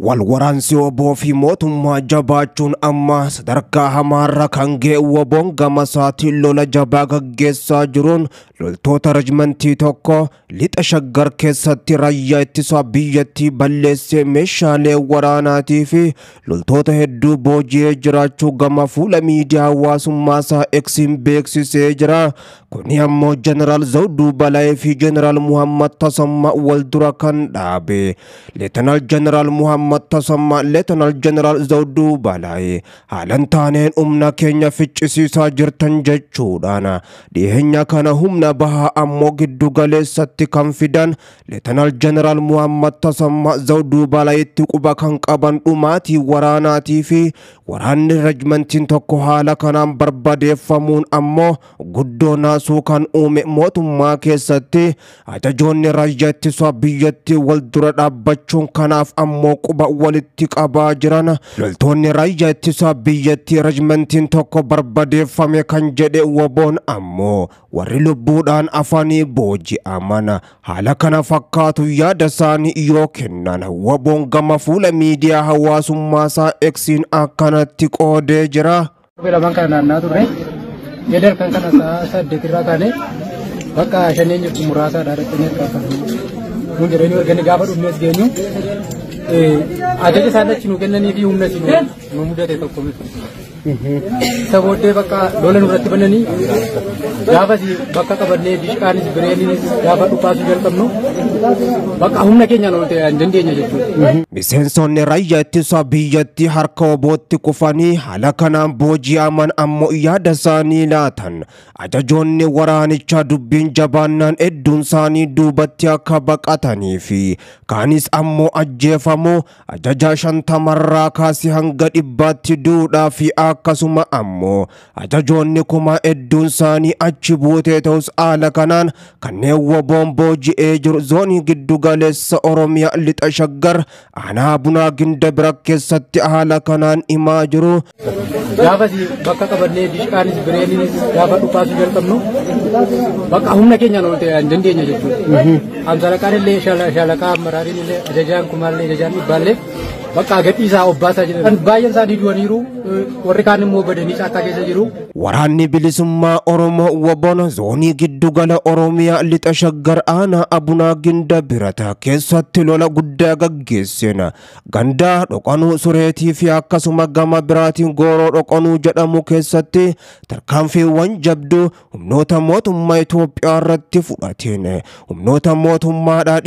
Walwaraansi oboo fi mootummaa jabaachuun amma sadarkaa hamaarra kan ga'e woboon gama isaatiin lola jabaa gaggeessaa jiruun loltoota rejimentii tokko lixa shaggar keessatti raayyaa ittisa biyyattii balleessee meeshaalee waraanaatii fi loltoota hedduu booji'ee jiraachuu gama fuula miidiyaa hawaasummaasaa Eksiin beeksisee jira. Kuni ammoo Jeneraal Zawduu Balaayee fi Jeneraal Muhammad Tasammaa wal dura kan dhaabe. Leetanaal Jeneraal Muhammad Tasammaa Leetanaal Jeneraal Zawduu Balaayee haalan taaneen humna keenya ficcisiisaa jirtan jechuudhaan dhiyeenya kana humna bahaa ammoo giddu galeessatti kan fidan Leetanaal Jeneraal Muhammad Tasammaa Zawduu Balaayeetti quba kan qaban dhumaatii waraanaatii fi waraanni rejimentiin tokko haala kanaan barbadeeffamuun ammoo guddoo naasuu kan uume mootummaa keessatti ajajoonni raayyaa ittisa biyyattii wal dura dhaabbachuun kanaaf ammoo quba walitti qabaa jiran. Loltoonni raayyaa ittisa biyyattii rejimentiin tokko barbadeeffame kan jedhe woboon ammoo warri lubbuudhaan afanii booji'aman haala kana fakkaatu yaada isaanii yoo kennan woboon gama fuula miidiyaa hawaasummaasaa Eksiin akkanatti qoodee jira. Yedar kan kana saddeet irraa kaane bakka shanneen jirtu muraasa dhaadhattanii qaqqabu. Kun jedhanii organi gaafa dhumnees geenyu ajaja isaan achi nu kennanii fi humna si nu mudate tokko miti. Sabootee bakka lola nurratti bananii gaafa si bakka qabannee dishqaanis bireeninis gaafa dhufaasuu jalqabnu bakka humna keenyaan ol ta'e hin dandeenya jechuudha. Miseensonni raayyaa ittisa biyyattii harka obootti kufanii haala kanaan booji'aman ammoo yaada isaanii laatan. Ajajoonni waraanichaa dubbiin jabaannaan hedduun isaanii duubatti akka baqatanii fi kaanis ammoo ajjeefamuu ajajaa 50 kaasee hanga 100tti duudhaa fi akkasuma ammoo ajajoonni kuma hedduun isaanii achi buutee ta'us haala kanaan kanneen woboon booji'ee jiru zoonii giddu galeessa Oromiyaa lixa shaggar aanaa Bunaa Ginda Bira keessatti haala kanaan himaa jiru. Gaafa bakka qabannee dishqaanis bireeninis gaafa dhufaasuu jalqabnu bakka humna keenyaan ol ta'e hin dandeenya jechuudha. Amsalaqaan illee shaalaqaa amaraariin illee ajajaan kumaallee ajajaan dhibbaallee bakka gadhiisaa obbaasaa jedhan baay'een isaanii du'aniiru warri kaan immoo badanii caakkaa keessa jiru. Waraanni bilisummaa Oromoo woboon zoonii giddu gala Oromiyaa lixa shaggar aanaa Bunaa Ginda Birata keessatti lola guddaa gaggeesseen gandaa dhoqanuu sureetii fi akkasuma gama biraatiin gooroo dhoqanuu jedhamu keessatti tarkaanfiiwwan jabduu humnoota mootummaa Itoophiyaa irratti fudhateen humnoota mootummaadhaa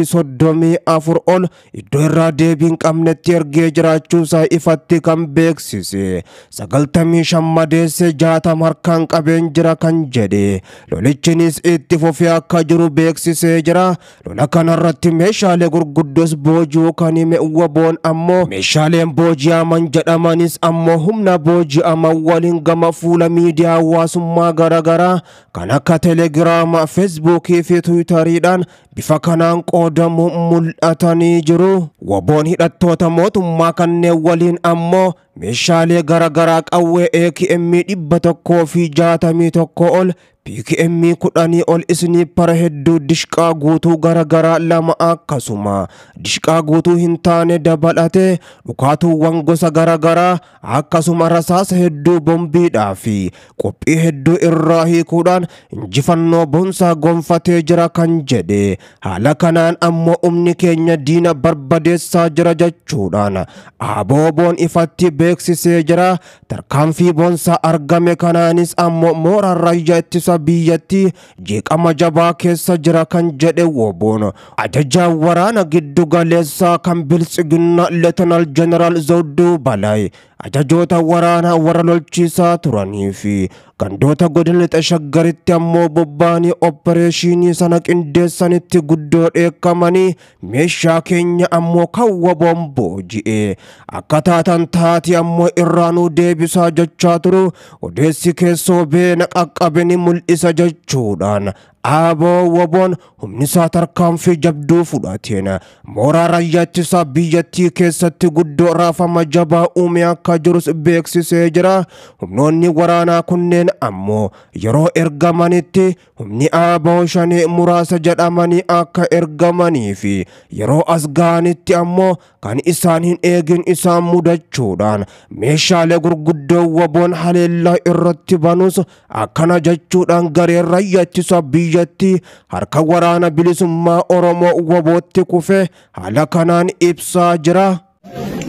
134 ol iddoo irraa deebiin qabnetti ergee jiraachuusaa ifatti kan beeksise. 95 madeesse 60 harkaan qabeen jira kan jedhe lolichinis itti fufee akka jiru beeksisee jira. Lola kanarratti meeshaalee gurguddoos booji'uu kan hime woboon ammoo meeshaaleen booji'aman jedhamanis ammoo humna booji'aman waliin gama fuula miidiyaa hawaasummaa garagaraa kan akka telegiraama, feesbuukii fi tiwutariidhaan bifa kanaan qoodamu mul'atanii jiru. Woboon hidhattoota mootummaa kanneen waliin ammoo meeshaalee garagaraa qawwee AKM 161 ol PKM 10 ol isniipara hedduu dishqaa guutuu garagaraa 2 akkasuma dishqaa guutuu hin taane dabalatee dhukaatuuwwan gosa garagaraa akkasuma rasaasa hedduu bombiidhaa fi qophii hedduu irraa hiikuudhaan injifannoo boonsaa gonfatee jira kan jedhe. Haala kanaan ammoo humni keenya diina barbadeessaa jira jechuudhaan abooboon ifatti beeksisee jira. Tarkaanfii boonsaa argame kanaanis ammoo mooraa raayyaa ittisa biyyattii jeeqama jabaa keessa jira kan jedhe woboon. Ajajaa waraana giddu galeessaa kan biltsiginna Leetanaal Jeneraal Zawduu Balaayee ajajoota waraanaa warra lolchiisaa turanii fi gandoota godina lixa shaggaritti ammoo bobbaanii opereeshinii sana qindeessanitti guddoo dheekkamanii meeshaa keenya ammoo kan woboon booji'e akka taatan taati ammoo irraanuu deebisaa jechaa turu odeessi keessoo beena qaqqabeni mul'isa jechuudhaan Aaboo Woboon humni isaa tarkaanfii jabduu fudhateen mooraa raayyaa ittisa biyyattii keessatti guddoo raafama jabaa uume akka jirus beeksisee jira. Humnoonni waraanaa kunneen ammoo yeroo ergamanitti humni Aaboo Shanee muraasa jedhamanii akka ergamanii fi yeroo as ga'anitti ammoo kan isaan hin eegin isaan mudachuudhaan meeshaalee gurguddoo Woboon haleellaa irratti banus akkana jechuudhaan gareen raayyaa ittisa biyyattii harka waraana bilisummaa Oromoo Wobootti kufe haala kanaan ibsaa jira.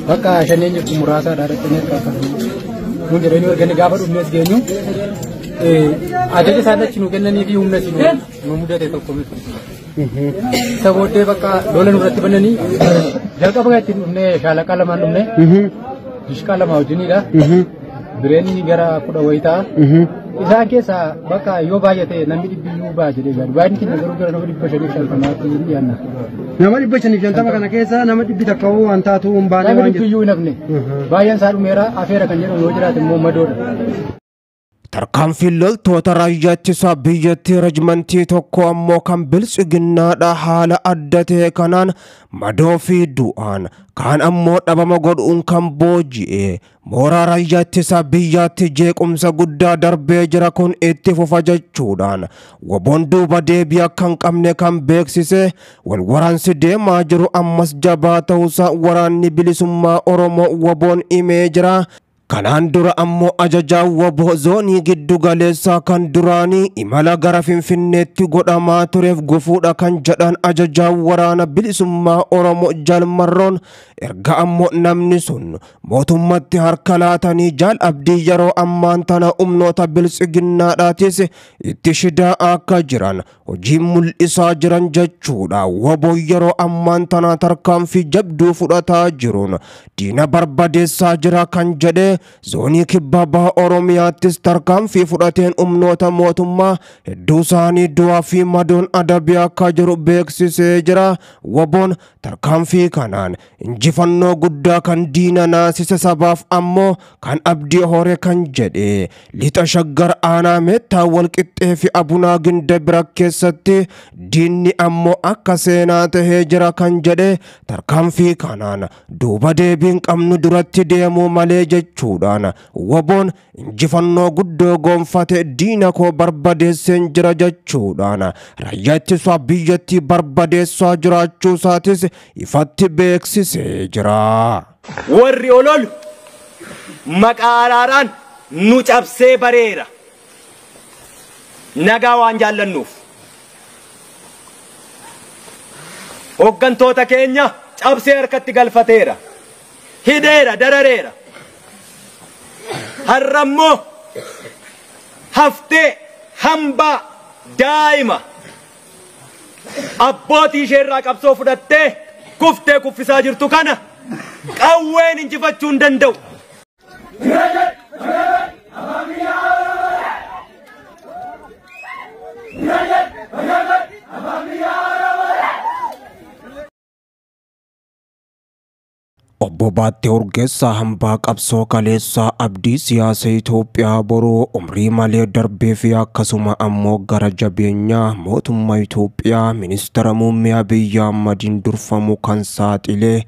Bakka Shaneen jirtu muraasa dhaadhattanii harkaafatu. Kun jedhanii erganii gaafa dhufnees geenyu ajaja isaan achi nu kennanii fi humna isin nu mudate tokko miti. Isa booddee bakka lola nurratti bananii jalqaba itti dhufnee shaalaqa lamaan dhufne dishqaa lama wajjinidha. Bireenni gara 10 wayitaa. Isaan keessaa bakka yoo baay'ate namni dhibbiyyuu ba'a jedhee gaadhu. Baay'inni keenya garuu gara nama 550 hin dhiyaanna. Nama 550 kana keessa nama 100 waan taatu hin baane waan dhibbiyyuu hin hafne. Baay'een isaa dhumeera afeera kan jedhamu yoo jiraate immoo madoodha. Tarkaanfiin loltoota raayyaa ittisa biyyattii rejimentii tokko ammoo kan bilchiginnaadha haala adda ta'e kanaan madoo fi du'aan kaan ammoo dhabama godhuun kan booji'e mooraa raayyaa ittisa biyyattii jeequmsa guddaa darbee jira kun itti fufa jechuudhaan Woboon duuba deebii akka hin qabne kan beeksise wal waraansi deemaa jiru ammas jabaa ta'uusaa waraanni bilisummaa Oromoo Woboon himee jira. Kanaan dura ammoo ajajaa Woboo zoonii giddu galeessaa kan duraanii imala gara Finfinneetti godhamaa tureef gufuudha kan jedhan ajajaa waraana bilisummaa Oromoo Jalmarroon erga ammoo namni sun mootummatti harka laatanii Jaal Abdii yeroo ammaan tana humnoota bilchiginnaadhaatis itti shidaa akka jiran hojii mul'isaa jiran jechuudha. Woboo yeroo ammaan tana tarkaanfii jabduu fudhataa jiruun diina barbadeessaa jira kan jedhe zoonii kibba baha Oromiyaattis tarkaanfii fudhateen humnoota mootummaa hedduu isaanii du'aa fi madoon adabii akka jiru beeksisee jira. Woboon tarkaanfii kanaan injifannoo guddaa kan diina naasise sabaaf ammoo kan abdii hore kan jedhe lixa shaggar aanaa meettaa walqixxee fi abunaa ginde bira keessatti diinni ammoo akka seenaa tahee jira kan jedhe tarkaanfii kanaan duuba deebiin qabnu duratti deemuu malee jechuudhaan Woboon injifannoo guddoo gonfate diina koo barbadeesseen jira jechuudhaan raayyaa ittisa biyyattii barbadeessaa jiraachuu isaatis ifatti beeksisee jira. Warri ololu maqaa araaraan nu cabsee bareera. Nagaa waan jaallannuuf hooggantoota keenya cabsee harkatti galfateera. Hidheera darareera. Harrammoo haftee hambaa daa'ima abbootii ishee irraa qabsoo fudhattee kuftee kuffisaa jirtu kana qawween injifachuu hin danda'u. Obbo Baattee Urgeessaa hambaa qabsoo kaleessaa abdii siyaasa Itoophiyaa boruu umrii malee darbee fi akkasuma ammoo gara jabeenyaa mootummaa Itoophiyaa ministeera muummee Abiyyi Ahmadiin durfamu kan saaxilee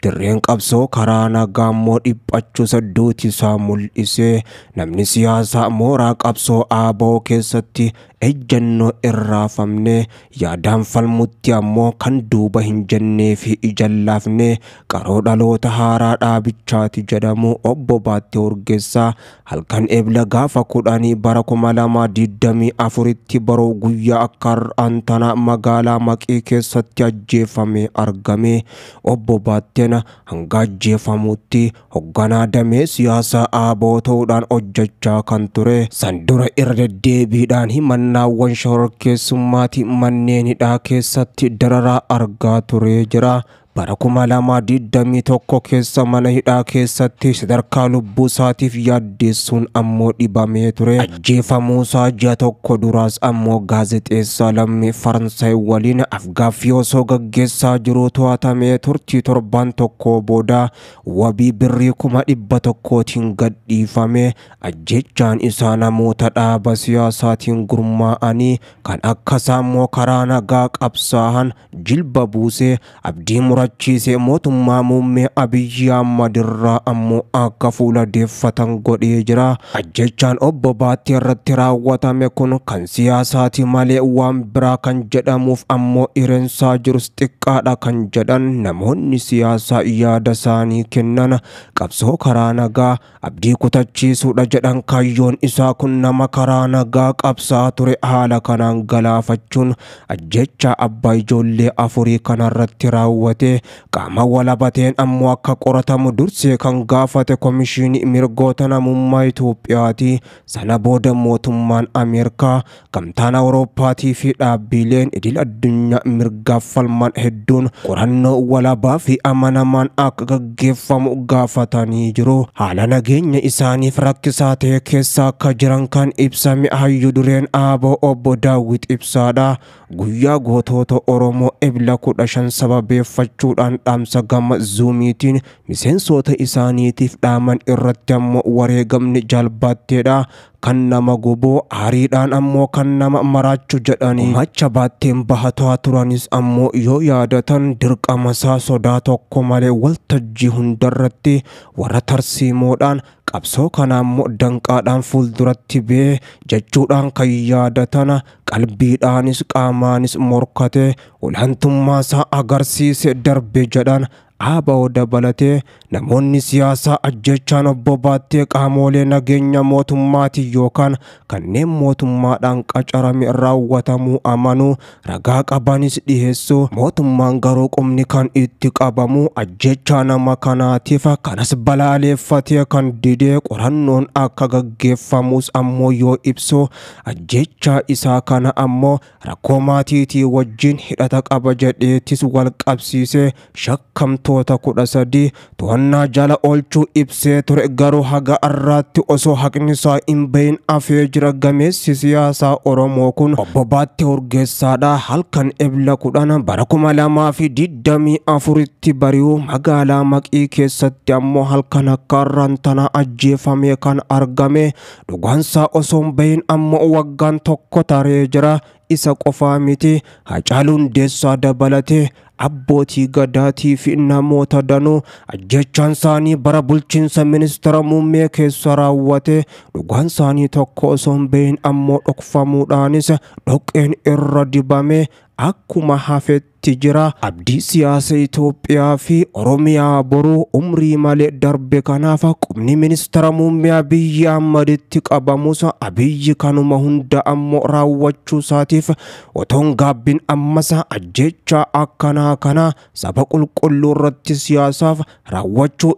dirreen qabsoo karaa nagaa immoo dhiphachuu sadduuti isaa mul'isee namni siyaasaa mooraa qabsoo ABO keessatti ejjennoo irraafamne yaadaan falmutti ammoo kan duuba hin jennee fi ijallaafne qaroo dhaloota haaraa dhaabichaati jedhamu Obbo Baattee Urgeessaa halkan ebla gaafa 10 bara 2024tti baroo guyyaa akka antana magaalaa Maqii keessatti ajjeefame argame. Obbo Baatteen hanga ajjeefamutti hoogganaa damee siyaasaa ABO ta'uudhaan hojjechaa kan ture. Sandura irra deddeebiidhaan himannaawwan shororkeessummaati manneen hidhaa keessatti dararaa argaa ture jira. bara 2021 keessa mana hidhaa keessatti sadarkaa lubbuu isaatiif yaaddeessuun ammoo dhibamee ture. Ajjeefamuu isaa ji'a tokko duraas ammoo gaazexeessaa lammii Faransaay waliin afgaaffii osoo gaggeessaa jiru to'atamee turtii torban tokko booda wabii birrii 100,000tiin gadhiifame. Ajjechaan isaa namoota dhaaba siyaasaatiin gurmaa'anii kan akka saammoo karaa nagaa qabsaa'an jilba buusee abdii murachiisee mootummaa muummee Abiyyi Ahmad irraa ammoo akka fuula deeffatan godhee jira. Ajjechaan obbo Baattii irratti raawwatame kun kan siyaasaati malee waan biraa kan jedhamuuf ammoo ireensaa jirus xiqqaadha kan jedhan namoonni siyaasaa yaada isaanii kennan. Qabsoo karaa nagaa abdii kutachiisuudha jedhan kaayyoon isaa kun nama karaa nagaa qabsaa ture haala kanaan galaafachuun ajjecha abbaa ijoollee afurii kanarratti raawwate. Qaama walabateen ammoo akka qoratamu dursee kan gaafate komishinii mirgoota namummaa Itoophiyaati. Sana booda mootummaan Ameerikaa, gamtaan Awurooppaatii fi dhaabbileen idil addunyaa mirgaaf falman hedduun qorannoo walabaa fi amanamaan akka gaggeeffamu gaafatanii jiru. Haala nageenya isaaniif rakkisaa ta'e keessa akka jiran kan ibsame hayyuu dureen ABO obbo Daawit Ibsaadha. Guyyaa gootota Oromoo Ebla 15 sababeeffachuudhaan dhaamsa gama zuumiitiin miseensota isaaniitiif dhaaman irratti ammoo wareegamni jalbaatteedha. Kan nama guboo aariidhaan ammoo kan nama maraachu jedhanii macha baatteen bahataa turanis ammoo yoo yaadatan dirqama isaa sodaa tokko malee waltajjii hundarratti warra tarsiimoodhaan qabsoo kana ammoo danqaadhaan fuulduratti bee jechuudhaan kan yaadatan qalbiidhaanis qaamaanis morkate olaantummaa isaa agarsiise darbe jedhan. ABO dabalatee namoonni siyaasaa ajjechaan obbo Baattee qaamolee nageenya mootummaatii yookaan kanneen mootummaadhaan qacarame raawwatamuu amanuu ragaa qabanis dhiheessuu. Mootummaan garuu qubni kan itti qabamu ajjechaa nama kanaatiif kanas balaaleeffatee kan didee qorannoon akka gaggeeffamus ammoo yoo ibsu ajjechaa isaa kana ammoo rakkoo maatiitii wajjin hidhata qaba jedheetis wal qabsiisee shakkamtu 13 to'annaa jala oolchuu ibsee ture. Garuu haga har'aatti osoo haqni isaa hin bahin afee jira. Gameessi siyaasaa Oromoo kun obbo Baattii Urgeessaadha. Halkan Ebla 10 bara 2024tti bari'uu magaalaa Maqii keessatti ammoo halkan akka har'aan tana ajjeefamee kan argame. Dhugaansaa osoo hin bahin ammoo waggaan tokko taree jira. Isa qofaa miti Hacaaluu Hundeessaa dabalatee abbootii gadaatii fi namoota danuu ajjechaan isaanii bara bulchiinsa ministeera muummee keessa raawwate. Dhugaan isaanii tokko osoo hin bahin ammoo dhokfamuudhaanis dhoqqeen irra dibame akkuma hafetti jira. Abdii siyaasa Itoophiyaa fi Oromiyaa boruu umrii malee darbe kanaaf qubni ministeera muummee Abiyyi Ahmaditti qabamus Abiyyi kanuma hunda ammoo raawwachuu isaatiif otoon gaabbin ammas ajjecha akkanaa kana saba qulqulluu irratti siyaasaaf raawwachuu